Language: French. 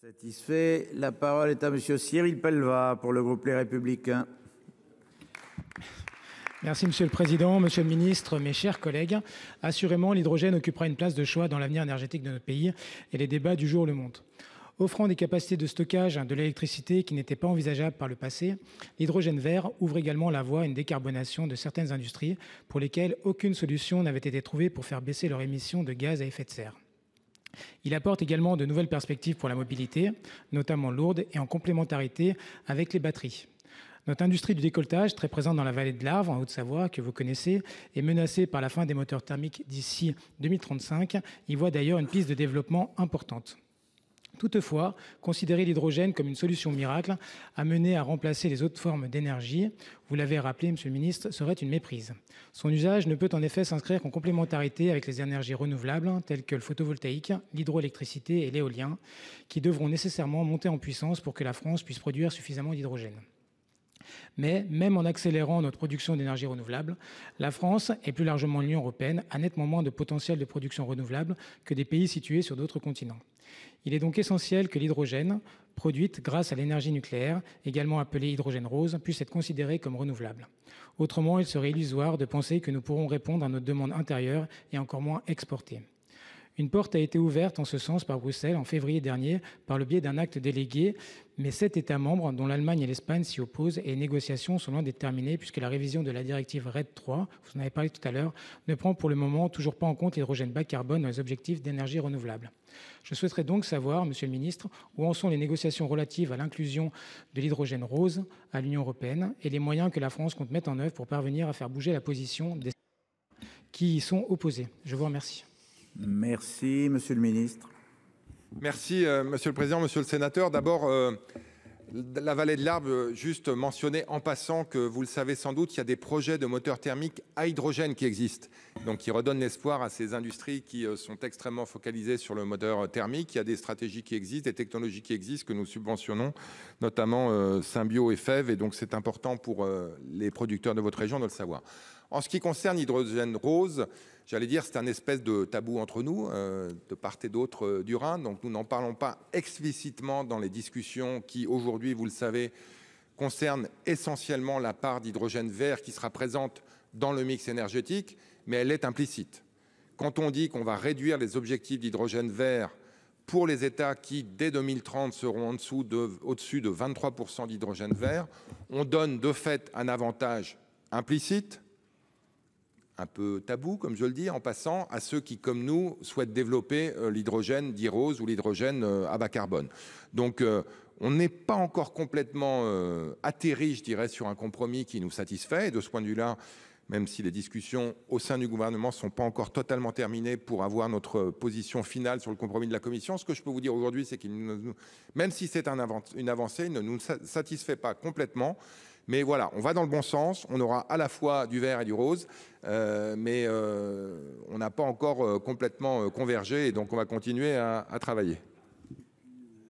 Satisfait. La parole est à monsieur Cyril Pellevat pour le groupe Les Républicains. Merci Monsieur le Président, Monsieur le Ministre, mes chers collègues. Assurément, l'hydrogène occupera une place de choix dans l'avenir énergétique de notre pays et les débats du jour le montrent. Offrant des capacités de stockage de l'électricité qui n'étaient pas envisageables par le passé, l'hydrogène vert ouvre également la voie à une décarbonation de certaines industries pour lesquelles aucune solution n'avait été trouvée pour faire baisser leurs émissions de gaz à effet de serre. Il apporte également de nouvelles perspectives pour la mobilité, notamment lourde et en complémentarité avec les batteries. Notre industrie du décolletage, très présente dans la vallée de l'Arve, en Haute-Savoie, que vous connaissez, est menacée par la fin des moteurs thermiques d'ici 2035. Il voit d'ailleurs une piste de développement importante. Toutefois, considérer l'hydrogène comme une solution miracle amenée à remplacer les autres formes d'énergie, vous l'avez rappelé, Monsieur le Ministre, serait une méprise. Son usage ne peut en effet s'inscrire qu'en complémentarité avec les énergies renouvelables telles que le photovoltaïque, l'hydroélectricité et l'éolien, qui devront nécessairement monter en puissance pour que la France puisse produire suffisamment d'hydrogène. Mais même en accélérant notre production d'énergie renouvelable, la France et plus largement l'Union européenne a nettement moins de potentiel de production renouvelable que des pays situés sur d'autres continents. Il est donc essentiel que l'hydrogène, produite grâce à l'énergie nucléaire, également appelée hydrogène rose, puisse être considéré comme renouvelable. Autrement, il serait illusoire de penser que nous pourrons répondre à notre demande intérieure et encore moins exporter. Une porte a été ouverte en ce sens par Bruxelles en février dernier par le biais d'un acte délégué, mais 7 États membres, dont l'Allemagne et l'Espagne, s'y opposent et les négociations sont loin d'être terminées puisque la révision de la directive RED III, vous en avez parlé tout à l'heure, ne prend pour le moment toujours pas en compte l'hydrogène bas carbone dans les objectifs d'énergie renouvelable. Je souhaiterais donc savoir, Monsieur le Ministre, où en sont les négociations relatives à l'inclusion de l'hydrogène rose à l'Union européenne et les moyens que la France compte mettre en œuvre pour parvenir à faire bouger la position des qui y sont opposés. Je vous remercie. Merci, Monsieur le Ministre. Merci, Monsieur le Président, Monsieur le Sénateur. D'abord, la vallée de l'Arve, juste mentionner en passant que vous le savez sans doute, il y a des projets de moteurs thermiques à hydrogène qui existent, donc qui redonnent l'espoir à ces industries qui sont extrêmement focalisées sur le moteur thermique. Il y a des stratégies qui existent, des technologies qui existent que nous subventionnons, notamment Symbio et FEV, et donc c'est important pour les producteurs de votre région de le savoir. En ce qui concerne l'hydrogène rose, j'allais dire c'est un espèce de tabou entre nous, de part et d'autre du Rhin, donc nous n'en parlons pas explicitement dans les discussions qui aujourd'hui, vous le savez, concernent essentiellement la part d'hydrogène vert qui sera présente dans le mix énergétique, mais elle est implicite. Quand on dit qu'on va réduire les objectifs d'hydrogène vert pour les États qui, dès 2030, seront au-dessus de 23% d'hydrogène vert, on donne de fait un avantage implicite, un peu tabou, comme je le dis, en passant à ceux qui, comme nous, souhaitent développer l'hydrogène dit rose ou l'hydrogène à bas carbone. Donc, on n'est pas encore complètement atterri, je dirais, sur un compromis qui nous satisfait. Et de ce point de vue-là, même si les discussions au sein du gouvernement ne sont pas encore totalement terminées pour avoir notre position finale sur le compromis de la Commission, ce que je peux vous dire aujourd'hui, c'est qu'il, même si c'est une avancée, il ne nous satisfait pas complètement. Mais voilà, on va dans le bon sens, on aura à la fois du vert et du rose, mais on n'a pas encore complètement convergé et donc on va continuer à travailler.